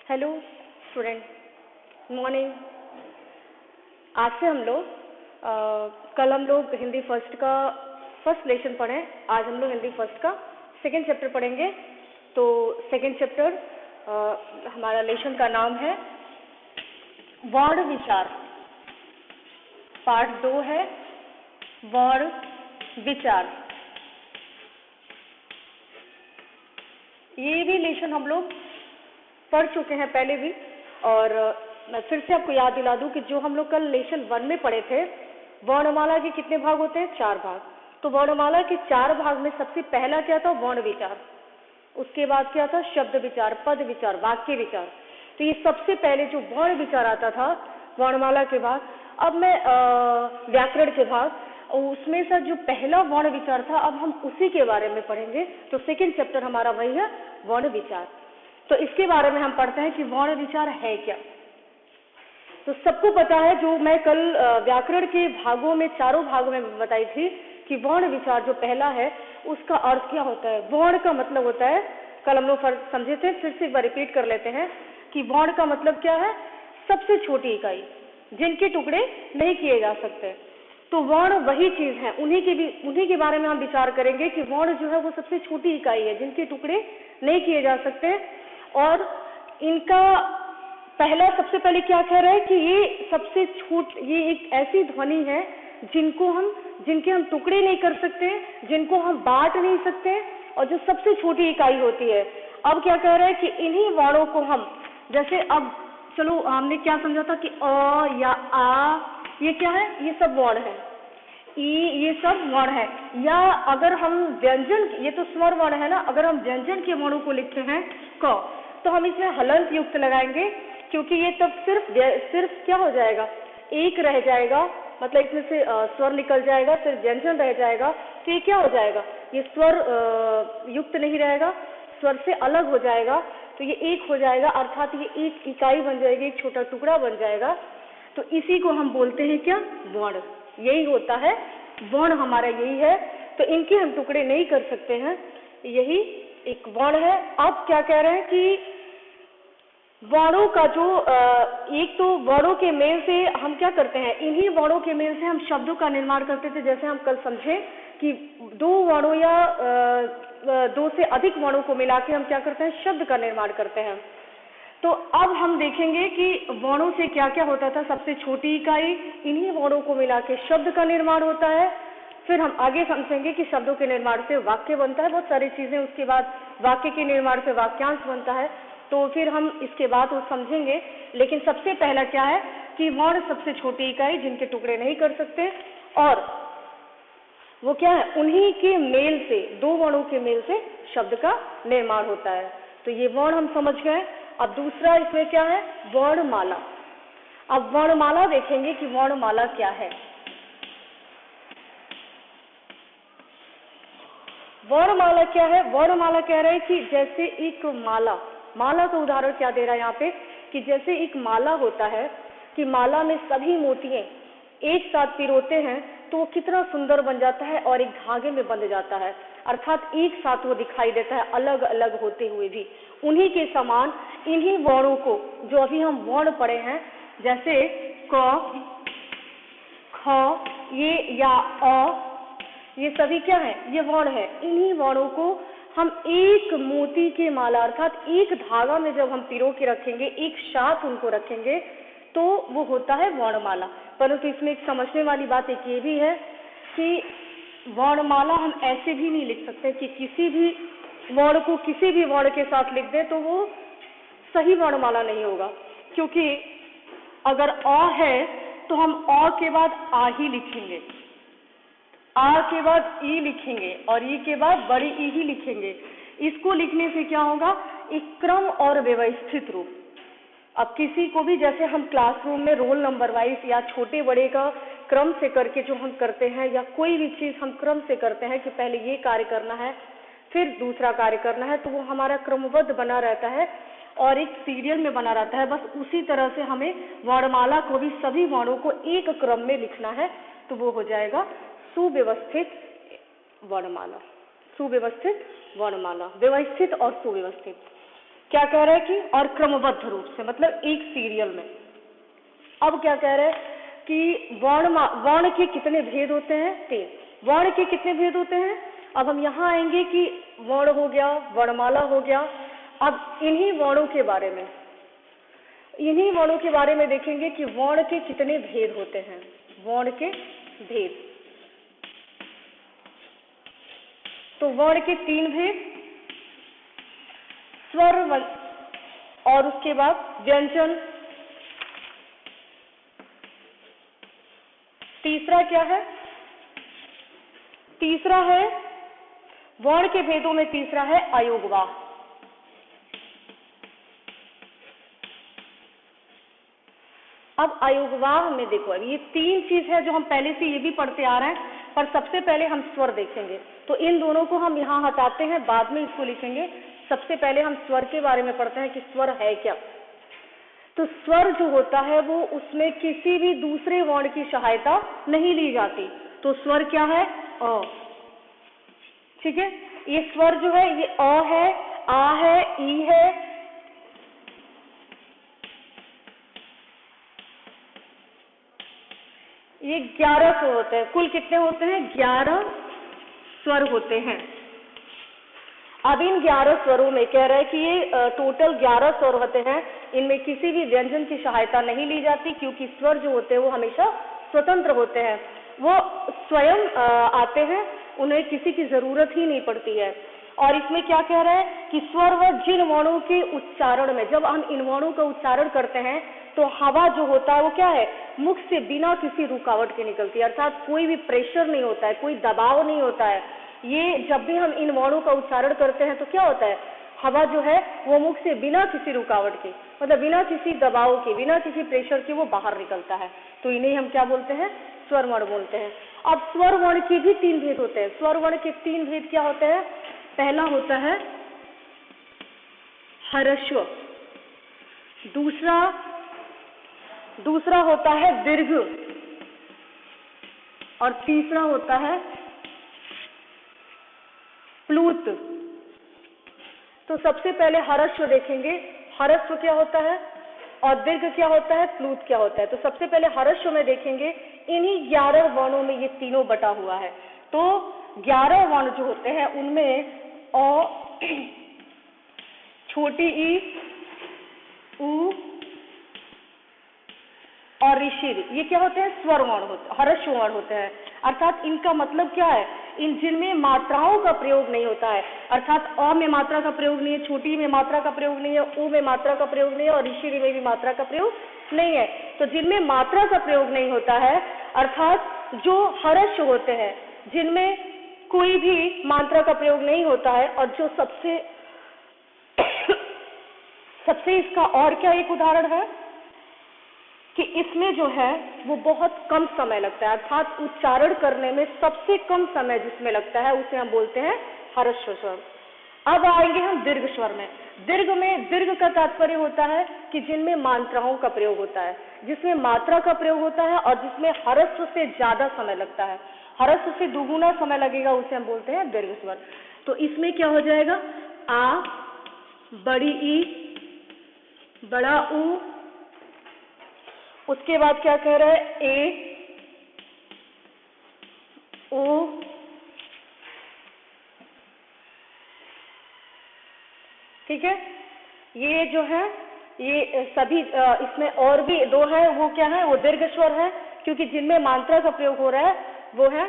Hello student, morning. आज से हम लोग कल हम लोग हिंदी फर्स्ट का फर्स्ट लेसन पढ़े। आज हम लोग हिंदी फर्स्ट का सेकेंड चैप्टर पढ़ेंगे। तो सेकेंड चैप्टर हमारा लेसन का नाम है वर्ण विचार। पार्ट 2 है वर्ण विचार। ये भी लेसन हम लोग पढ़ चुके हैं पहले भी, और मैं फिर से आपको याद दिला दूं कि जो हम लोग कल लेसन 1 में पढ़े थे, वर्णमाला के कितने भाग होते हैं? 4 भाग। तो वर्णमाला के 4 भाग में सबसे पहला क्या था? वर्ण विचार। उसके बाद क्या था? शब्द विचार, पद विचार, वाक्य विचार। तो ये सबसे पहले जो वर्ण विचार आता था वर्णमाला के बाद। अब मैं व्याकरण के भाग, उसमें से जो पहला वर्ण विचार था, अब हम उसी के बारे में पढ़ेंगे। तो सेकेंड चैप्टर हमारा वही है, वर्ण विचार। तो इसके बारे में हम पढ़ते हैं कि वर्ण विचार है क्या। तो सबको पता है, जो मैं कल व्याकरण के भागों में, चारों भागों में बताई थी, कि वर्ण विचार जो पहला है उसका अर्थ क्या होता है। वर्ण का मतलब होता है, कल हम लोग समझे थे, फिर से एक बार रिपीट कर लेते हैं कि वर्ण का मतलब क्या है? सबसे छोटी इकाई, जिनके टुकड़े नहीं किए जा सकते। तो वर्ण वही चीज है, उन्हीं के बारे में हम विचार करेंगे कि वर्ण जो है वो सबसे छोटी इकाई है, जिनके टुकड़े नहीं किए जा सकते। और इनका पहला, सबसे पहले क्या कह रहा है कि ये सबसे ये एक ऐसी ध्वनि है जिनके हम टुकड़े नहीं कर सकते, जिनको हम बांट नहीं सकते, और जो सबसे छोटी इकाई होती है। अब क्या कह रहा है कि इन्हीं वर्णों को हम, जैसे अब चलो हमने क्या समझा था कि अ या आ, ये क्या है? ये सब वर्ण है। ई, ये सब वर्ण है। या अगर हम व्यंजन, ये तो स्वर वर्ण है ना, अगर हम व्यंजन के वर्णों को लिखते हैं क, तो हम इसमें हलंत युक्त लगाएंगे, क्योंकि ये तब सिर्फ क्या हो जाएगा? एक रह जाएगा, मतलब इसमें से स्वर निकल जाएगा, सिर्फ व्यंजन रह जाएगा। तो ये क्या हो जाएगा? ये स्वर युक्त नहीं रहेगा, स्वर से अलग हो जाएगा। तो ये एक हो जाएगा, अर्थात ये एक इकाई बन जाएगी, एक छोटा टुकड़ा बन जाएगा। तो इसी को हम बोलते हैं क्या? वर्ण। यही होता है वर्ण, हमारा यही है। तो इनके हम टुकड़े नहीं कर सकते हैं, यही एक वर्ण है। अब क्या कह रहे हैं कि वर्णों का जो एक तो वर्णों के मेल से हम क्या करते हैं? इन्हीं वर्णों के मेल से हम शब्दों का निर्माण करते थे। जैसे हम कल समझे कि 2 वर्णों या 2 से अधिक वर्णों को मिला के हम क्या करते हैं? शब्द का निर्माण करते हैं। तो अब हम देखेंगे कि वर्णों से क्या क्या होता था। सबसे छोटी इकाई, इन्हीं वर्णों को मिला के शब्द का निर्माण होता है। फिर हम आगे समझेंगे कि शब्दों के निर्माण से वाक्य बनता है, बहुत सारी चीजें। उसके बाद वाक्य के निर्माण से वाक्यांश बनता है। तो फिर हम इसके बाद वो समझेंगे। लेकिन सबसे पहला क्या है कि वर्ण सबसे छोटी इकाई, जिनके टुकड़े नहीं कर सकते, और वो क्या है? उन्हीं के मेल से, 2 वर्णों के मेल से शब्द का निर्माण होता है। तो ये वर्ण हम समझ गए। अब दूसरा इसमें क्या है? वर्णमाला। अब वर्णमाला देखेंगे कि वर्णमाला क्या है। वर्णमाला क्या है? वर्णमाला कह रहे हैं कि जैसे एक माला का उदाहरण क्या दे रहा है यहाँ पे, कि जैसे एक माला होता है, कि माला में सभी मोतियां एक साथ पिरोते हैं तो वो कितना सुंदर बन जाता है और एक धागे में बंध जाता है, अर्थात एक साथ वो दिखाई देता है, अलग अलग होते हुए भी। उन्हीं के समान इन्हीं वर्णों को, जो अभी हम वर्ण पढ़े हैं, जैसे क, ख, ये या अ, ये सभी क्या है? ये वर्ण है। इन्हीं वर्णों को हम एक मोती के माला, अर्थात एक धागा में जब हम पिरो के रखेंगे, एक साथ उनको रखेंगे, तो वो होता है वर्णमाला। परंतु इसमें एक समझने वाली बात एक ये भी है कि वर्णमाला हम ऐसे भी नहीं लिख सकते कि किसी भी वर्ण को किसी भी वर्ण के साथ लिख दे तो वो सही वर्णमाला नहीं होगा। क्योंकि अगर अ है तो हम अ के बाद आ ही लिखेंगे, आ के बाद ई लिखेंगे, और ई के बाद बड़ी ई ही लिखेंगे। इसको लिखने से क्या होगा? एक क्रम और व्यवस्थित रूप। अब किसी को भी, जैसे हम क्लासरूम में रोल नंबर वाइज या छोटे बड़े का क्रम से करके जो हम करते हैं, या कोई भी चीज हम क्रम से करते हैं कि पहले ये कार्य करना है फिर दूसरा कार्य करना है, तो वो हमारा क्रमबद्ध बना रहता है और एक सीरियल में बना रहता है। बस उसी तरह से हमें वर्णमाला को भी सभी वर्णों को एक क्रम में लिखना है, तो वो हो जाएगा सुव्यवस्थित वर्णमाला। सुव्यवस्थित वर्णमाला, व्यवस्थित और सुव्यवस्थित। क्या कह रहे हैं कि और क्रमबद्ध रूप से, मतलब एक सीरियल में। अब क्या कह रहे हैं कि वर्ण के कितने भेद होते हैं? 3। वर्ण के कितने भेद होते हैं? अब हम यहाँ आएंगे कि वर्ण हो गया, वर्णमाला हो गया। अब इन्हीं वर्णों के बारे में देखेंगे कि वर्ण के कितने भेद होते हैं। वर्ण के भेद, तो वर्ण के 3 भेद, स्वर और उसके बाद व्यंजन। तीसरा क्या है? तीसरा है वर्ण के भेदों में, तीसरा है अयोगवाह। अब अयोगवाह में देखो, अब ये 3 चीज है जो हम पहले से ये भी पढ़ते आ रहे हैं, पर सबसे पहले हम स्वर देखेंगे। तो इन दोनों को हम यहाँ हटाते हैं, बाद में इसको लिखेंगे। सबसे पहले हम स्वर के बारे में पढ़ते हैं कि स्वर है क्या। तो स्वर जो होता है वो उसमें किसी भी दूसरे वर्ण की सहायता नहीं ली जाती। तो स्वर क्या है? अ। ठीक है, ये स्वर जो है ये अ है, आ है, ई है, ये 11 स्वर होते हैं। कुल कितने होते हैं? 11 स्वर होते हैं। अब इन 11 स्वरों में कह रहा है कि ये टोटल 11 स्वर होते हैं, इनमें किसी भी व्यंजन की सहायता नहीं ली जाती, क्योंकि स्वर जो होते हैं वो हमेशा स्वतंत्र होते हैं, वो स्वयं आते हैं, उन्हें किसी की जरूरत ही नहीं पड़ती है। और इसमें क्या कह रहा है कि स्वर व जिन वर्णों के उच्चारण में, जब हम इन वर्णों का उच्चारण करते हैं तो हवा जो होता है वो क्या है? मुख से बिना किसी रुकावट के निकलती है, अर्थात कोई भी प्रेशर नहीं होता है, कोई दबाव नहीं होता है। ये जब भी हम इन वर्णों का उच्चारण करते हैं तो क्या होता है? हवा जो है वो मुख से बिना किसी रुकावट के, मतलब बिना किसी दबाव के, बिना किसी प्रेशर के वो बाहर निकलता है। तो इन्हें हम क्या बोलते हैं? स्वर वर्ण बोलते हैं। अब स्वर वर्ण के भी 3 भेद होते हैं। स्वर वर्ण के 3 भेद क्या होते हैं? पहला होता है ह्रस्व, दूसरा होता है दीर्घ, और तीसरा होता है प्लूत। तो सबसे पहले ह्रस्व देखेंगे, ह्रस्व क्या होता है और दीर्घ क्या होता है, प्लूत क्या होता है। तो सबसे पहले ह्रस्व में देखेंगे, इन्हीं 11 वर्णों में ये तीनों बटा हुआ है। तो 11 वर्ण जो होते हैं उनमें अ, छोटी ई, उ और ऋषि, ये क्या होते हैं? स्वर वर्ण होते हैं, ह्रस्व वर्ण होते हैं। अर्थात इनका मतलब क्या है? इन जिनमें मात्राओं का प्रयोग नहीं होता है, अर्थात अ में मात्रा का प्रयोग नहीं है, छोटी में मात्रा का प्रयोग नहीं है, उ में मात्रा का प्रयोग नहीं है, और ऋषि में भी मात्रा का प्रयोग नहीं है। तो जिनमें मात्रा का प्रयोग नहीं होता है, अर्थात जो ह्रस्व होते हैं, जिनमें कोई भी मात्रा का प्रयोग नहीं होता है, और जो सबसे इसका और क्या एक उदाहरण है कि इसमें जो है वो बहुत कम समय लगता है, अर्थात उच्चारण करने में सबसे कम समय जिसमें लगता है उसे हम बोलते हैं ह्रस्व स्वर। अब आएंगे हम दीर्घ स्वर में। दीर्घ का तात्पर्य होता है कि जिनमें मात्राओं का प्रयोग होता है, जिसमें मात्रा का प्रयोग होता है और जिसमें ह्रस्व से ज्यादा समय लगता है, ह्रस्व से दुगुना समय लगेगा, उसे हम बोलते हैं दीर्घ स्वर। तो इसमें क्या हो जाएगा? आ, बड़ी ई, बड़ा ऊ, उसके बाद क्या कह रहा है? ए, ओ, ठीक है। ये जो है ये सभी इसमें और भी 2 है, वो क्या है? वो दीर्घ स्वर है, क्योंकि जिनमें मात्रा का प्रयोग हो रहा है वो है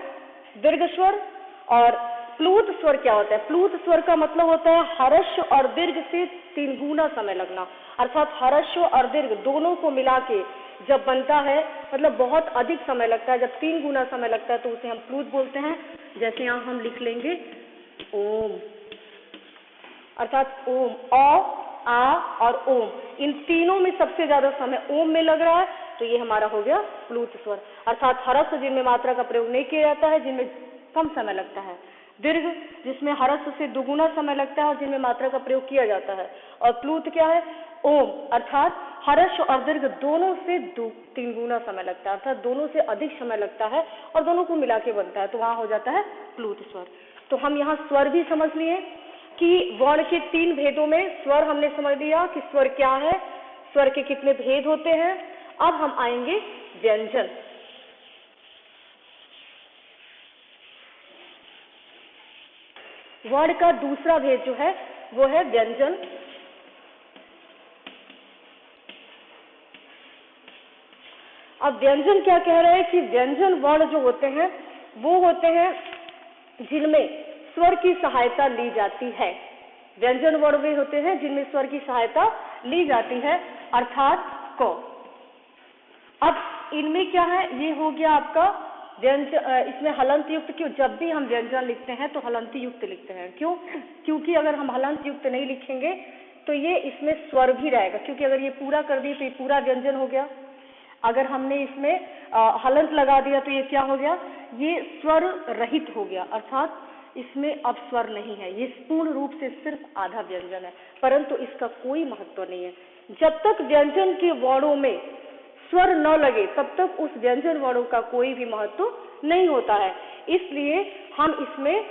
दीर्घ स्वर। और प्लूत स्वर क्या होता है? प्लूत स्वर का मतलब होता है ह्रस्व और दीर्घ से 3 गुना समय लगना, अर्थात ह्रस्व और दीर्घ दोनों को मिला के जब बनता है, मतलब बहुत अधिक समय लगता है, जब 3 गुना समय लगता है तो उसे हम प्लूत बोलते हैं। जैसे यहाँ हम लिख लेंगे ओम, अर्थात ओम, अ, आ और ओम, इन तीनों में सबसे ज्यादा समय ओम में लग रहा है, तो ये हमारा हो गया प्लूत स्वर। अर्थात ह्रस्व जिनमें मात्रा का प्रयोग नहीं किया जाता है, जिनमें कम समय लगता है, दीर्घ जिसमें ह्रस्व से दुगुना समय लगता है और जिनमें मात्रा का प्रयोग किया जाता है, और प्लूत क्या है? ओम, अर्थात ह्रस्व और दीर्घ दोनों से 3 गुना समय लगता है, अर्थात दोनों से अधिक समय लगता है और दोनों को मिला के बनता है, तो वहां हो जाता है प्लूत स्वर। तो हम यहाँ स्वर भी समझ लिए कि वर्ण के 3 भेदों में स्वर हमने समझ लिया कि स्वर क्या है, स्वर के कितने भेद होते हैं। अब हम आएंगे व्यंजन। वर्ण का दूसरा भेद जो है वो है व्यंजन। अब व्यंजन क्या कह रहे हैं कि व्यंजन वर्ण जो होते हैं वो होते हैं जिनमें स्वर की सहायता ली जाती है। व्यंजन वर्ण वे होते हैं जिनमें स्वर की सहायता ली जाती है, अर्थात क। अब इनमें क्या है, ये हो गया आपका व्यंजन। इसमें हलंत युक्त, क्यों, जब भी हम व्यंजन लिखते हैं तो हलंत युक्त लिखते हैं। क्यों? क्योंकि अगर हम हलंत युक्त नहीं लिखेंगे तो ये इसमें स्वर भी रहेगा, क्योंकि अगर ये पूरा कर दिए तो ये पूरा व्यंजन हो गया। अगर हमने इसमें हलंत लगा दिया तो ये क्या हो गया, ये स्वर रहित हो गया, अर्थात इसमें अब स्वर नहीं है, ये पूर्ण रूप से सिर्फ आधा व्यंजन है, परंतु इसका कोई महत्व नहीं है। जब तक व्यंजन के वर्णों में स्वर न लगे तब तक उस व्यंजन वर्णों का कोई भी महत्व नहीं होता है। इसलिए हम इसमें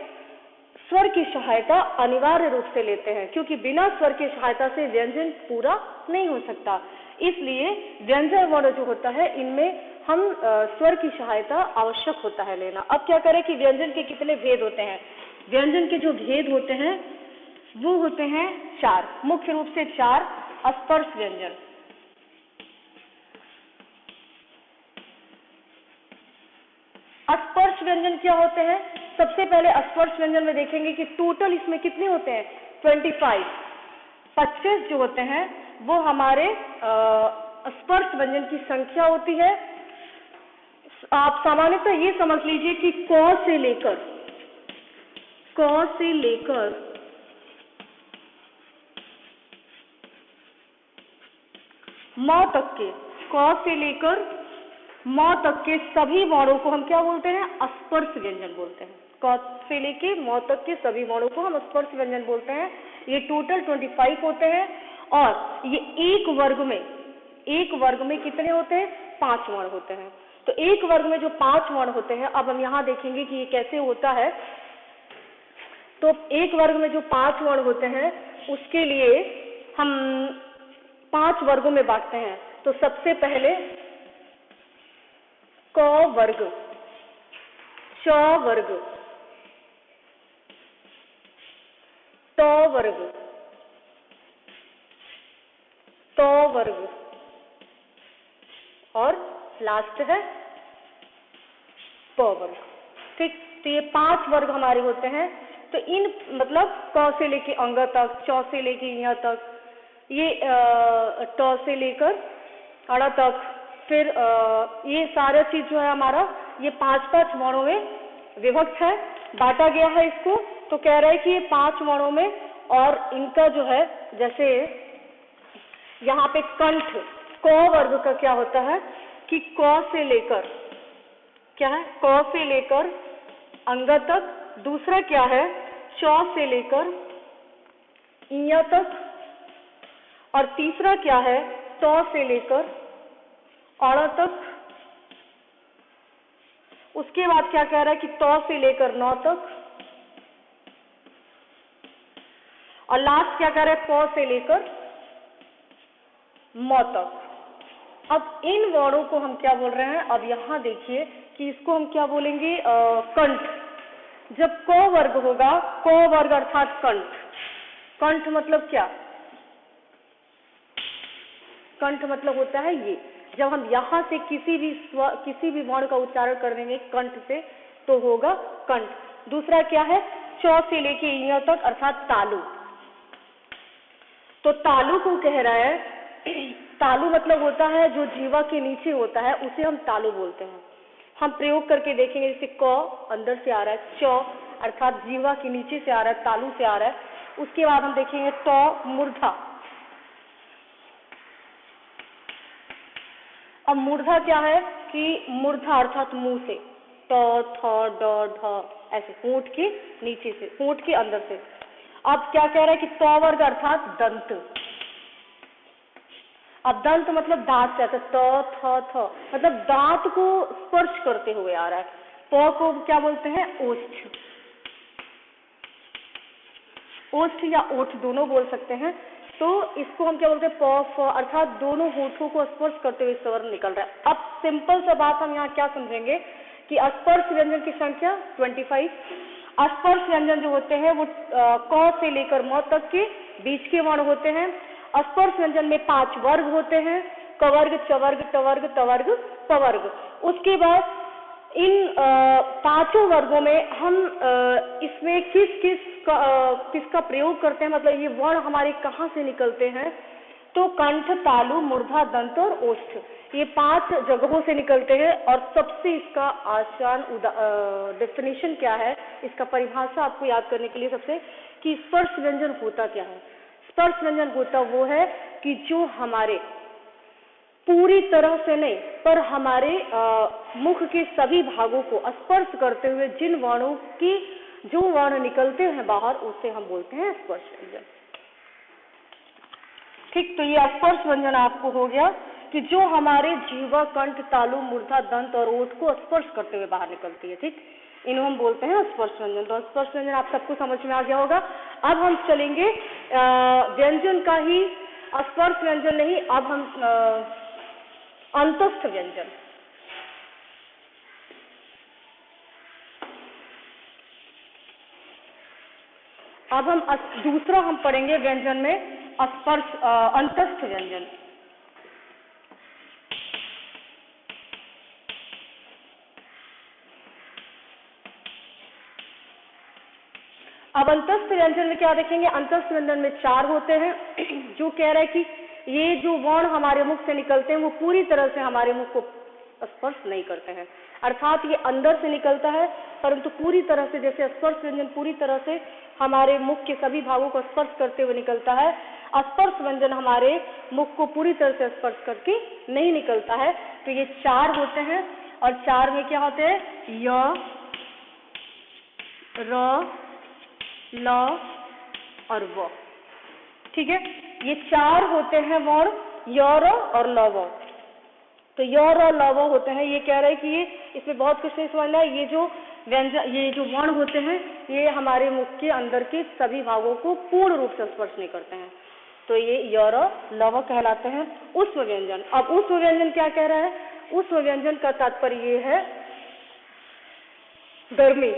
स्वर की सहायता अनिवार्य रूप से लेते हैं, क्योंकि बिना स्वर की सहायता से व्यंजन पूरा नहीं हो सकता। इसलिए व्यंजन वर्ण जो होता है इनमें हम स्वर की सहायता आवश्यक होता है लेना। अब क्या करें कि व्यंजन के कितने भेद होते हैं। व्यंजन के जो भेद होते हैं वो होते हैं 4, मुख्य रूप से 4 स्पर्श व्यंजन। स्पर्श व्यंजन क्या होते हैं? सबसे पहले स्पर्श व्यंजन में देखेंगे कि टोटल इसमें कितने होते हैं, 25 जो होते हैं वो हमारे स्पर्श व्यंजन की संख्या होती है। आप सामान्यतः ये समझ लीजिए कि क से लेकर म तक के, क से लेकर म तक के सभी वर्णों को हम क्या बोलते हैं, स्पर्श व्यंजन बोलते हैं। क से लेके म तक के सभी वर्णों को हम स्पर्श व्यंजन बोलते हैं। ये टोटल 25 होते हैं और ये एक वर्ग में कितने होते हैं, 5 वर्ण होते हैं। तो एक वर्ग में जो 5 वर्ण होते हैं, अब हम यहाँ देखेंगे कि ये कैसे होता है। तो एक वर्ग में जो 5 वर्ण होते हैं उसके लिए हम 5 वर्गों में बांटते हैं। तो सबसे पहले क वर्ग, च वर्ग, ट वर्ग, त वर्ग और लास्ट है प वर्ग। ठीक, तो ये 5 वर्ग हमारे होते हैं। तो इन मतलब क से लेके अंग तक, च से लेके य तक, ये ट से लेकर अड़ तक, फिर ये सारा चीज जो है हमारा ये 5-5 वर्णों में विभक्त है, बांटा गया है इसको। तो कह रहे हैं कि ये 5 वर्णों में, और इनका जो है जैसे यहाँ पे कंठ, क वर्ग का क्या होता है कि क से लेकर क्या है, क से लेकर अंग तक, दूसरा क्या है च से लेकर य तक, और तीसरा क्या है त से लेकर अड़ तक। उसके बाद क्या कह रहा है कि त से लेकर न तक, और लास्ट क्या कह रहा है प से लेकर म तक। अब इन वर्णों को हम क्या बोल रहे हैं, अब यहाँ देखिए कि इसको हम क्या बोलेंगे, कंठ। जब क वर्ग होगा, क वर्ग अर्थात कंठ। कंठ मतलब क्या, कंठ मतलब होता है ये, जब हम यहाँ से किसी भी वर्ण का उच्चारण कर देंगे कंठ से तो होगा कंठ। दूसरा क्या है, च से लेके य तक अर्थात तालु। तो तालु को कह रहा है, तालु मतलब होता है जो जीवा के नीचे होता है, उसे हम तालु बोलते हैं। हम प्रयोग करके देखेंगे, जैसे क अंदर से आ रहा है, च अर्थात जीवा के नीचे से आ रहा है, तालु से आ रहा है। उसके बाद हम देखेंगे त मूर्धा। अब मूर्धा क्या है कि मूर्धा अर्थात मुंह से, ट थ ड ढ, ऐसे होंठ के नीचे से, होंठ के अंदर से। अब क्या कह रहा है कि त वर्ग अर्थात दंत। अब दंत मतलब दांत से, त थ थ मतलब दांत को स्पर्श करते हुए आ रहा है। प को क्या बोलते हैं, ओष्ठ। ओष्ठ या ओठ दोनों बोल सकते हैं। तो इसको हम क्या बोलते हैं, प फ, अर्थात दोनों होठों को स्पर्श करते हुए स्वर निकल रहा है। अब सिंपल सा बात हम यहाँ क्या समझेंगे कि स्पर्श व्यंजन की संख्या 25। स्पर्श व्यंजन जो होते हैं वो क से लेकर म तक के बीच के वर्ण होते हैं। स्पर्श व्यंजन में 5 वर्ग होते हैं, कवर्ग, चवर्ग, टवर्ग, तवर्ग, पवर्ग। उसके बाद इन 5 वर्गों में हम इसमें किसका प्रयोग करते हैं, मतलब ये वर्ण हमारे कहाँ से निकलते हैं, तो कंठ, तालु, मूर्धा, दंत और ओष्ठ, ये 5 जगहों से निकलते हैं। और सबसे इसका आसान डेफिनेशन क्या है, इसका परिभाषा आपको याद करने के लिए सबसे, कि स्पर्श व्यंजन होता क्या है। स्पर्श व्यंजन होता वो है कि जो हमारे पूरी तरह से नहीं पर हमारे मुख के सभी भागों को स्पर्श करते हुए जिन वर्णों की जो वर्ण निकलते हैं बाहर, उसे हम बोलते हैं स्पर्श व्यंजन। ठीक, तो ये स्पर्श व्यंजन आपको हो गया कि जो हमारे जीवा, कंठ, तालु, मूर्धा, दंत और ओठ को स्पर्श करते हुए बाहर निकलती है। ठीक, इन्हें हम बोलते हैं स्पर्श व्यंजन। तो स्पर्श व्यंजन आप सबको समझ में आ गया होगा। अब हम चलेंगे व्यंजन का ही, स्पर्श व्यंजन नहीं, अब हम अंतस्थ व्यंजन। अब हम दूसरा हम पढ़ेंगे व्यंजन में स्पर्श अंतस्थ व्यंजन। अब अंतस्थ व्यंजन में क्या देखेंगे, अंतस्थ व्यंजन में 4 होते हैं, जो कह रहा है कि ये जो वर्ण हमारे मुख से निकलते हैं वो पूरी तरह से हमारे मुख को स्पर्श नहीं करते हैं, अर्थात ये अंदर से निकलता है परंतु पूरी तरह से, जैसे स्पर्श व्यंजन पूरी तरह से हमारे मुख के सभी भागों को स्पर्श करते हुए निकलता है, स्पर्श व्यंजन हमारे मुख को पूरी तरह से स्पर्श करके नहीं निकलता है। तो ये 4 होते हैं, और 4 में क्या होते हैं, य, र, ल और व। ठीक है, ये 4 होते हैं वर्ण, य, र और ल, व। तो य, र, ल, व होते हैं। ये कह रहे हैं कि ये इसमें बहुत कुछ नहीं समझना है, ये जो व्यंजन, ये जो वर्ण होते हैं ये हमारे मुख के अंदर के सभी भागों को पूर्ण रूप से स्पर्श नहीं करते हैं। तो ये य, र, ल, व कहलाते हैं ऊष्म व्यंजन। अब ऊष्म व्यंजन क्या कह रहा है, ऊष्म व्यंजन का तात्पर्य ये है गर्मी,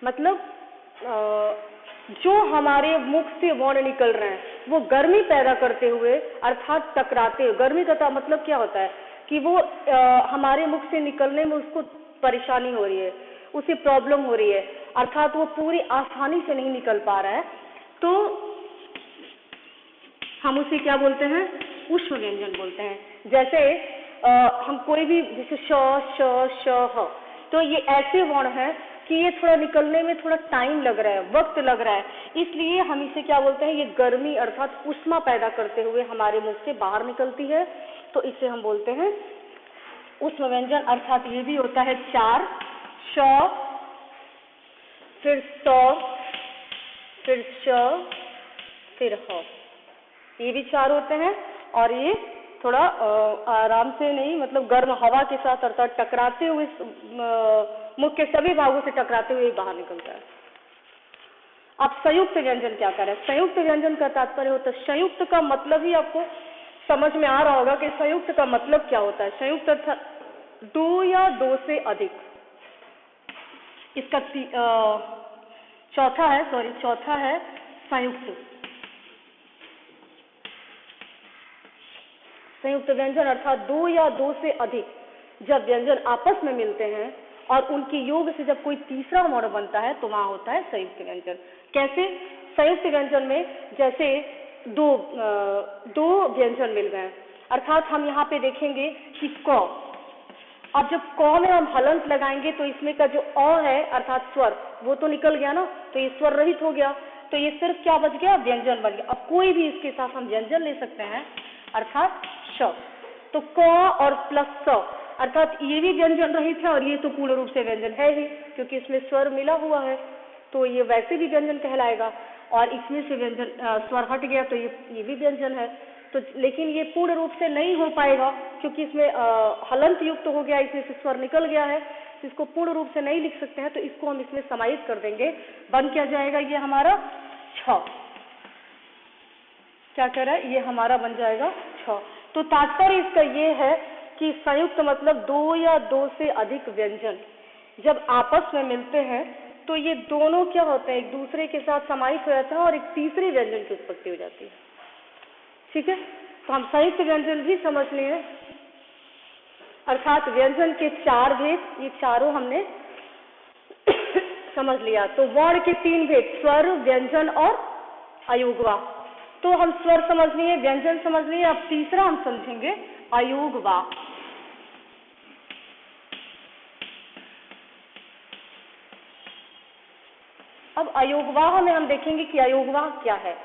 मतलब जो हमारे मुख से वर्ण निकल रहे हैं वो गर्मी पैदा करते हुए, अर्थात टकराते हुए। गर्मी का मतलब क्या होता है कि वो हमारे मुख से निकलने में उसको परेशानी हो रही है, उसे प्रॉब्लम हो रही है, अर्थात वो पूरी आसानी से नहीं निकल पा रहा है, तो हम उसे क्या बोलते हैं, ऊष्म व्यंजन बोलते हैं। जैसे हम कोई भी, जैसे श, श, श, ह, तो ये ऐसे वर्ण हैं कि ये थोड़ा निकलने में थोड़ा टाइम लग रहा है, वक्त लग रहा है, इसलिए हम इसे क्या बोलते हैं, ये गर्मी अर्थात ऊष्मा पैदा करते हुए हमारे मुख से बाहर निकलती है, तो इसे हम बोलते हैं ऊष्म व्यंजन। अर्थात ये भी होता है 4, श, फिर स, फिर श, फिर ह, ये भी 4 होते हैं। और ये थोड़ा आराम से नहीं, मतलब गर्म हवा के साथ अर्थात टकराते हुए, मुख के सभी भागों से टकराते हुए बाहर निकलता है। अब संयुक्त व्यंजन क्या कर रहा है, संयुक्त व्यंजन का तात्पर्य होता है, संयुक्त का मतलब ही आपको समझ में आ रहा होगा कि संयुक्त का मतलब क्या होता है। संयुक्त अर्थात 2 या 2 से अधिक। इसका चौथा है संयुक्त। संयुक्त व्यंजन अर्थात 2 या 2 से अधिक जब व्यंजन आपस में मिलते हैं और उनके योग से जब कोई तीसरा वर्ण बनता है तो वहां होता है संयुक्त व्यंजन। कैसे, संयुक्त व्यंजन में जैसे दो व्यंजन मिल गए, अर्थात हम यहाँ पे देखेंगे कि क, अब जब क में हम हलंत लगाएंगे तो इसमें का जो अ है अर्थात स्वर, वो तो निकल गया ना, तो ये स्वर रहित हो गया, तो ये सिर्फ क्या बच गया, व्यंजन बन गया। अब कोई भी इसके साथ हम व्यंजन ले सकते हैं, अर्थात श। तो क और प्लस स, अर्थात ये भी व्यंजन रहित है और ये तो पूर्ण रूप से व्यंजन है ही, क्योंकि इसमें स्वर मिला हुआ है, तो ये वैसे भी व्यंजन कहलाएगा। और इसमें से व्यंजन स्वर हट गया तो ये भी व्यंजन है। तो लेकिन ये पूर्ण रूप से नहीं हो पाएगा क्योंकि इसमें हलंत युक्त हो गया, इसमें से स्वर निकल गया है, इसको पूर्ण रूप से नहीं लिख सकते हैं, तो इसको हम इसमें समाहित कर देंगे। बन क्या जाएगा, ये हमारा 6। क्या कह रहा है, ये हमारा बन जाएगा 6। तो तात्पर्य इसका ये है कि संयुक्त मतलब 2 या 2 से अधिक व्यंजन जब आपस में मिलते हैं तो ये दोनों क्या होते हैं, एक दूसरे के साथ समाहित हो जाता है और एक तीसरे व्यंजन की उत्पत्ति हो जाती है। ठीक है, तो हम संयुक्त व्यंजन भी समझ लिए, अर्थात व्यंजन के 4 भेद, ये चारों हमने समझ लिया। तो वर्ण के 3 भेद, स्वर, व्यंजन और अयोगवा। तो हम स्वर समझ लिए, व्यंजन समझ लिए, अब तीसरा हम समझेंगे अयोगवा। अब अयोगवाह में हम देखेंगे कि अयोगवाह क्या है।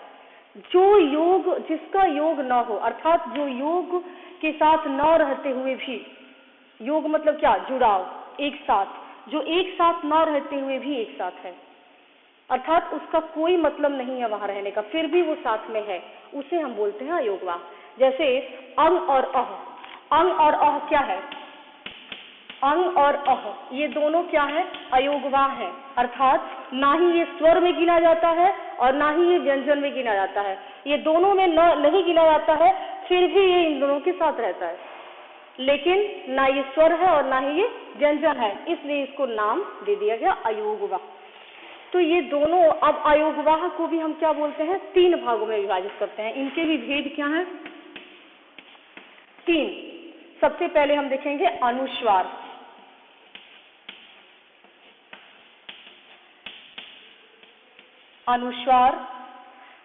जो योग, जिसका योग न हो, अर्थात जो योग के साथ न रहते हुए भी, योग मतलब क्या, जुड़ाव, एक साथ, जो एक साथ न रहते हुए भी एक साथ है, अर्थात उसका कोई मतलब नहीं है वहां रहने का, फिर भी वो साथ में है, उसे हम बोलते हैं अयोगवाह। जैसे अंग और अह, अंग और अह क्या है, अंग और अह ये दोनों क्या है, अयोगवाह है, अर्थात ना ही ये स्वर में गिना जाता है और ना ही ये व्यंजन में गिना जाता है, ये दोनों में नहीं गिना जाता है, फिर भी ये इन दोनों के साथ रहता है, लेकिन ना ये स्वर है और ना ही ये व्यंजन है, इसलिए इसको नाम दे दिया गया अयोगवाह। तो ये दोनों, अब अयोगवाह को भी हम क्या बोलते हैं, 3 भागों में विभाजित करते हैं। इनके भी भेद क्या है, 3। सबसे पहले हम देखेंगे अनुस्वार। अनुस्वार,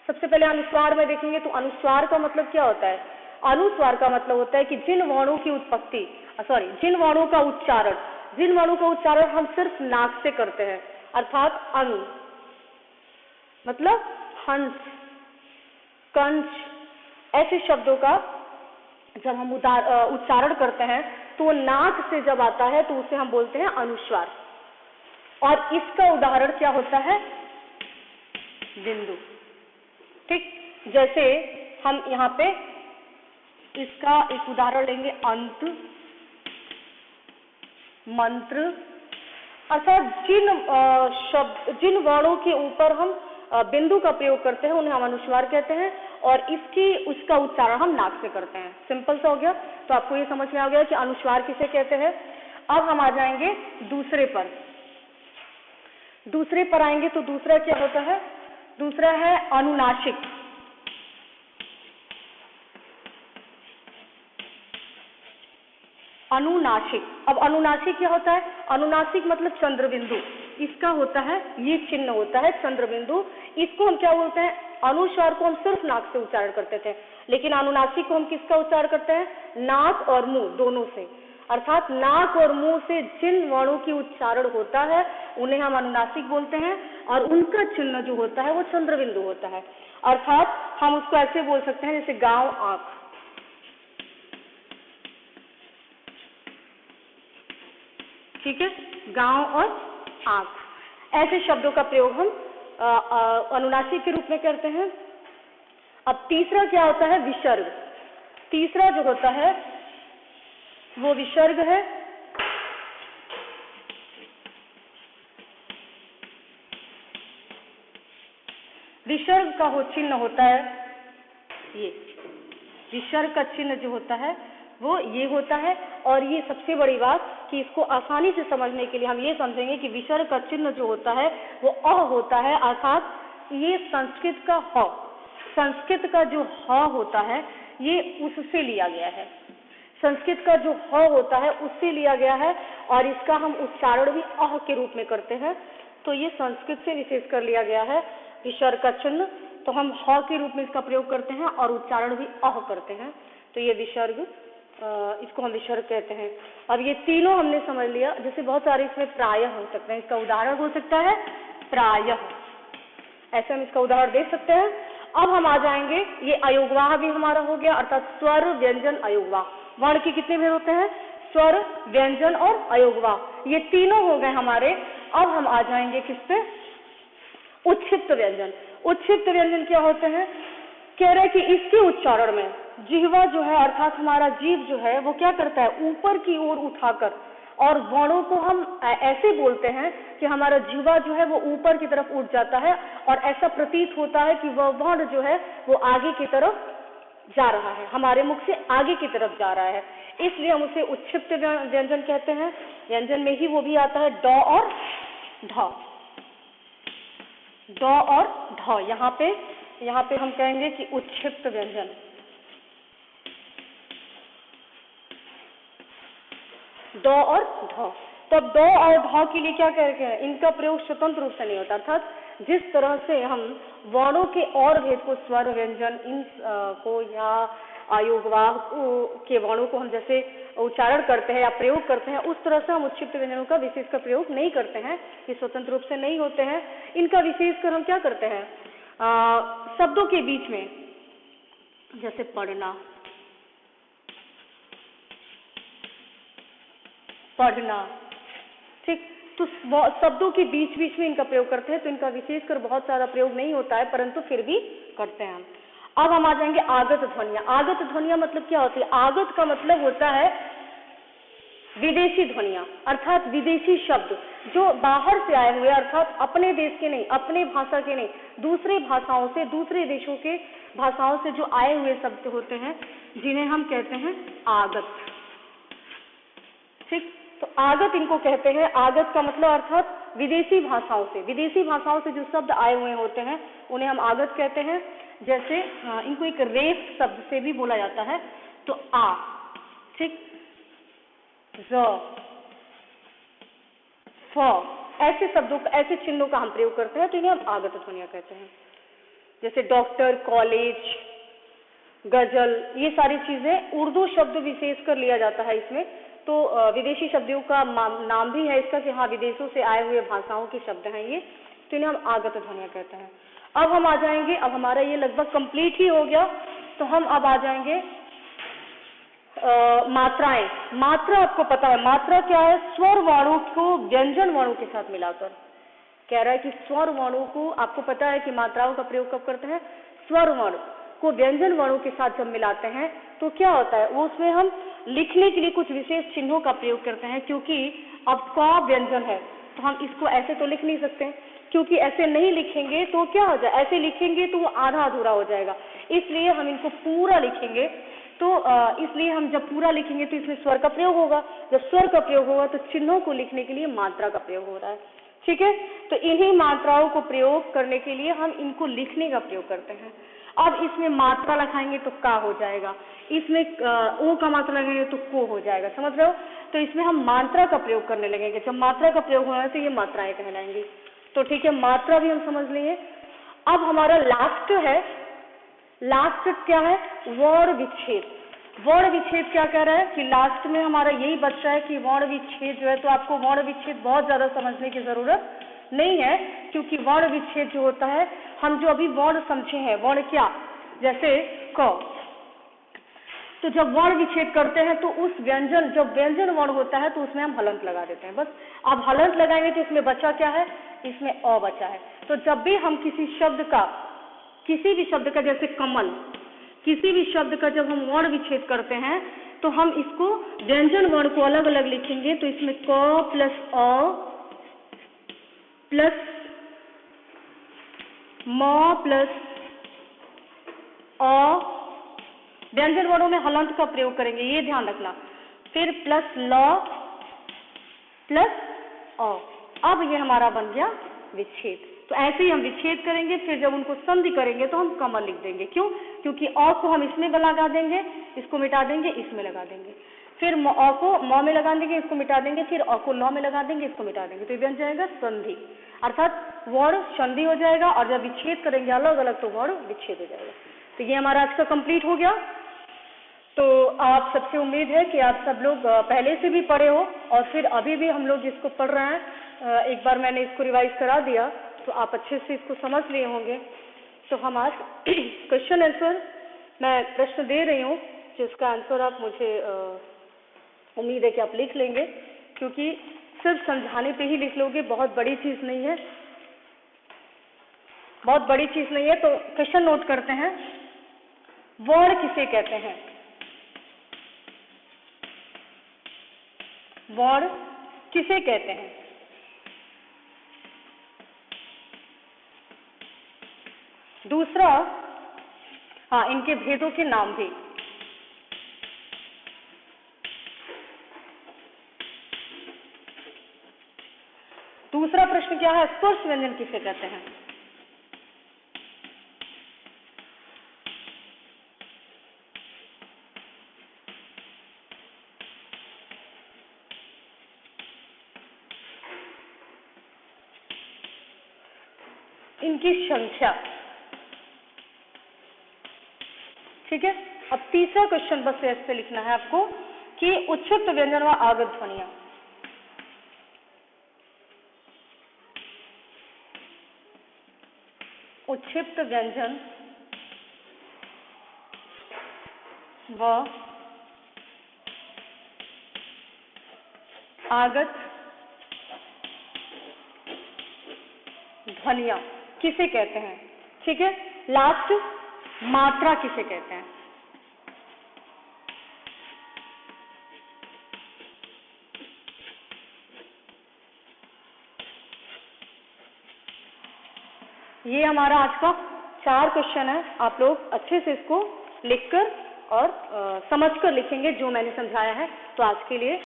सबसे पहले अनुस्वार में देखेंगे तो अनुस्वार का मतलब क्या होता है, अनुस्वार का मतलब होता है कि जिन वर्णों की उत्पत्ति, जिन वर्णों का उच्चारण, जिन वर्णों का उच्चारण हम सिर्फ नाक से करते हैं, अर्थात अनु मतलब हंस, कंच, ऐसे शब्दों का जब हम उच्चारण करते हैं तो नाक से जब आता है तो उसे हम बोलते हैं अनुस्वार। और इसका उदाहरण क्या होता है, बिंदु। ठीक, जैसे हम यहाँ पे इसका एक उदाहरण लेंगे, अंत, मंत्र, अर्थात जिन शब्द, जिन वर्णों के ऊपर हम बिंदु का प्रयोग करते हैं उन्हें हम अनुस्वार कहते हैं, और उसका उच्चारण हम नाक से करते हैं। सिंपल सा हो गया, तो आपको ये समझ में आ गया कि अनुस्वार किसे कहते हैं। अब हम आ जाएंगे दूसरे पर। दूसरे पर आएंगे तो दूसरा क्या होता है, दूसरा है अनुनासिक। अनुनासिक, अब अनुनासिक क्या होता है, अनुनासिक मतलब चंद्रबिंदु, इसका होता है, ये चिन्ह होता है चंद्रबिंदु। इसको हम क्या बोलते हैं, अनुस्वार को हम सिर्फ नाक से उच्चारण करते थे, लेकिन अनुनासिक को हम किसका उच्चारण करते हैं, नाक और मुंह दोनों से, अर्थात नाक और मुंह से जिन वर्णों की उच्चारण होता है उन्हें हम अनुनासिक बोलते हैं, और उनका चिन्ह जो होता है वो चंद्रबिंदु होता है। अर्थात हम उसको ऐसे बोल सकते हैं जैसे गांव आंख, ठीक है, गांव और आंख, ऐसे शब्दों का प्रयोग हम अनुनासिक के रूप में करते हैं। अब तीसरा क्या होता है, विसर्ग। तीसरा जो होता है वो विसर्ग है। विसर्ग का हो चिन्ह होता है ये, विसर्ग का चिन्ह जो होता है वो ये होता है। और ये सबसे बड़ी बात कि इसको आसानी से समझने के लिए हम ये समझेंगे कि विसर्ग का चिन्ह जो होता है वो अ होता है, अर्थात ये संस्कृत का ह, संस्कृत का जो ह होता है ये उससे लिया गया है, संस्कृत का जो ह होता है उससे लिया गया है, और इसका हम उच्चारण भी अह के रूप में करते हैं। तो ये संस्कृत से विशेष कर लिया गया है विसर्ग का चिन्ह, तो हम ह के रूप में इसका प्रयोग करते हैं और उच्चारण भी अह करते हैं, तो ये विसर्ग, इसको हम विसर्ग कहते हैं। अब ये तीनों हमने समझ लिया। जैसे बहुत सारे इसमें प्रायः हो सकते हैं, इसका उदाहरण हो सकता है प्रायः, ऐसे हम इसका उदाहरण दे सकते हैं। अब हम आ जाएंगे, ये अयोगवाह भी हमारा हो गया, अर्थात स्वर, व्यंजन, अयोगवाह। वर्ण के कितने भेद होते हैं, स्वर, व्यंजन और अयोगवाह, ये तीनों हो गए हमारे। अब हम आ जाएंगे किस पे, उच्छिष्ट व्यंजन। उच्छिष्ट व्यंजन क्या होते हैं, कह रहे हैं कि इसके उच्चारण में जिह्वा जो है, अर्थात हमारा जीभ जो है वो क्या करता है, ऊपर की ओर उठाकर, और वर्णों को हम ऐसे बोलते हैं कि हमारा जीवा जो है वो ऊपर की तरफ उठ जाता है और ऐसा प्रतीत होता है कि वह वर्ण जो है वो आगे की तरफ जा रहा है, हमारे मुख से आगे की तरफ जा रहा है, इसलिए हम उसे उच्छिप्त व्यंजन कहते हैं। व्यंजन में ही वो भी आता है ड और ढ, ड और ढ। यहाँ पे हम कहेंगे कि उच्छिप्त व्यंजन। ड और ढ। तब ड और ढ के लिए क्या कहते हैं, इनका प्रयोग स्वतंत्र रूप से नहीं होता, अर्थात जिस तरह से हम वर्णों के और भेद को, स्वर व्यंजन इन को या आयोगवाह के वर्णों को हम जैसे उच्चारण करते हैं या प्रयोग करते हैं, उस तरह से हम उच्छिप्त व्यंजनों का विशेष का प्रयोग नहीं करते हैं, ये स्वतंत्र रूप से नहीं होते हैं। इनका विशेषकर हम क्या करते हैं, शब्दों के बीच में, जैसे पढ़ना, पढ़ना, ठीक, तो शब्दों के बीच बीच में इनका प्रयोग करते हैं, तो इनका विशेषकर बहुत सारा प्रयोग नहीं होता है, परंतु फिर भी करते हैं हम। अब हम आ जाएंगे आगत ध्वनियां। आगत ध्वनियां मतलब क्या होती है, आगत का मतलब होता है विदेशी ध्वनियां, अर्थात विदेशी शब्द जो बाहर से आए हुए, अर्थात अपने देश के नहीं, अपने भाषा के नहीं, दूसरे भाषाओं से, दूसरे देशों के भाषाओं से जो आए हुए शब्द होते हैं, जिन्हें हम कहते हैं आगत, ठीक। तो आगत इनको कहते हैं। आगत का मतलब अर्थात विदेशी भाषाओं से जो शब्द आए हुए होते हैं उन्हें हम आगत कहते हैं। जैसे इनको एक रेफ शब्द से भी बोला जाता है, तो आ, ठीक, ज, फ, ऐसे शब्दों का, ऐसे चिन्हों का हम प्रयोग करते हैं, तो इन्हें हम आगत ध्वनियां कहते हैं। जैसे डॉक्टर, कॉलेज, गजल, ये सारी चीजें उर्दू शब्द विशेष कर लिया जाता है इसमें, तो विदेशी शब्दों का नाम भी है इसका कि हाँ विदेशों से आए हुए भाषाओं के शब्द हैं ये, तो इन्हें हम आगत ध्वनियां कहते हैं। अब हम आ जाएंगे, अब हमारा ये लगभग कंप्लीट ही हो गया, तो हम अब आ जाएंगे मात्राएं। मात्रा आपको पता है, मात्रा क्या है, स्वर वर्णों को व्यंजन वर्णों के साथ मिलाकर। कह रहा है कि स्वर वर्णों को, आपको पता है कि मात्राओं का प्रयोग कब करते हैं, स्वर वर्ण को व्यंजन वर्णों के साथ जब मिलाते हैं तो क्या होता है, वो उसमें हम लिखने के लिए कुछ विशेष चिन्हों का प्रयोग करते हैं, क्योंकि अब क व्यंजन है तो हम इसको ऐसे तो लिख नहीं सकते, क्योंकि ऐसे नहीं लिखेंगे तो क्या हो जाए, ऐसे लिखेंगे तो वो आधा अधूरा हो जाएगा, इसलिए हम इनको पूरा लिखेंगे। तो इसलिए हम जब पूरा लिखेंगे तो इसमें स्वर का प्रयोग होगा, जब स्वर का प्रयोग होगा तो चिन्हों को लिखने के लिए मात्रा का प्रयोग हो रहा है, ठीक है। तो इन्हीं मात्राओं को प्रयोग करने के लिए हम इनको लिखने का प्रयोग करते हैं। अब इसमें मात्रा लगाएंगे तो का हो जाएगा, इसमें ओ का मात्रा लगाएंगे तो को हो जाएगा, समझ रहे हो। तो इसमें हम मात्रा का प्रयोग करने लगेंगे, जब मात्रा का प्रयोग होना है तो ये मात्राएं कहलाएंगी। तो ठीक है, मात्रा भी हम समझ लिए। अब हमारा लास्ट है, लास्ट क्या है, वर्ण विच्छेद। वर्ण विच्छेद क्या कह रहा है कि लास्ट में हमारा यही बच्चा है कि वर्ण विच्छेद जो है, तो आपको वर्ण विच्छेद बहुत ज्यादा समझने की जरूरत नहीं है, क्योंकि वर्ण विच्छेद जो होता है, हम जो अभी वर्ण समझे हैं, वर्ण क्या, जैसे क, तो जब वर्ण विच्छेद करते हैं तो उस व्यंजन, जब व्यंजन वर्ण होता है तो उसमें हम हलंत लगा देते हैं, बस। अब हलंत लगाएंगे तो इसमें बचा क्या है, इसमें अ बचा है। तो जब भी हम किसी शब्द का, किसी भी शब्द का, जैसे कमल, किसी भी शब्द का जब हम वर्ण विच्छेद करते हैं तो हम इसको व्यंजन वर्ण को अलग अलग लिखेंगे, तो इसमें क प्लस अ प्लस म प्लस अ, व्यंजन वर्णों में हलंत का प्रयोग करेंगे, ये ध्यान रखना। फिर प्लस ल प्लस अ, अब ये हमारा बन गया विच्छेद। तो ऐसे ही हम विच्छेद करेंगे, फिर जब उनको संधि करेंगे तो हम कमल लिख देंगे। क्यों, क्योंकि अ को हम इसमें लगा देंगे, इसको मिटा देंगे, इसमें लगा देंगे, फिर अ को म में लगा देंगे, इसको मिटा देंगे, फिर अ को ल में लगा देंगे, इसको मिटा देंगे, तो ये बन जाएगा संधि, अर्थात वर्ण संधि हो जाएगा, और जब विच्छेद करेंगे अलग अलग तो वर्ण विच्छेद हो जाएगा। तो ये हमारा आज का कंप्लीट हो गया। तो आप सबसे उम्मीद है कि आप सब लोग पहले से भी पढ़े हो, और फिर अभी भी हम लोग इसको पढ़ रहे हैं, एक बार मैंने इसको रिवाइज करा दिया तो आप अच्छे से इसको समझ लिए होंगे। तो हम आज क्वेश्चन आंसर, मैं प्रश्न दे रही हूँ जिसका आंसर आप मुझे उम्मीद है कि आप लिख लेंगे, क्योंकि सिर्फ समझाने पे ही लिख लोगे, बहुत बड़ी चीज नहीं है, बहुत बड़ी चीज नहीं है। तो क्वेश्चन नोट करते हैं, वर्ण किसे कहते हैं, वर्ण किसे कहते हैं? दूसरा, हाँ, इनके भेदों के नाम भी। दूसरा प्रश्न क्या है? स्पर्श व्यंजन किसे कहते हैं? इनकी संख्या। ठीक है। अब तीसरा क्वेश्चन बस ऐसे लिखना है आपको कि उच्छिष्ट व्यंजन व आगत ध्वनियां। उच्छिष्ट व्यंजन व आगत ध्वनियां किसे कहते हैं? ठीक है। लास्ट, मात्रा किसे कहते हैं? ये हमारा आज का 4 क्वेश्चन है। आप लोग अच्छे से इसको लिखकर और समझकर लिखेंगे जो मैंने समझाया है। तो आज के लिए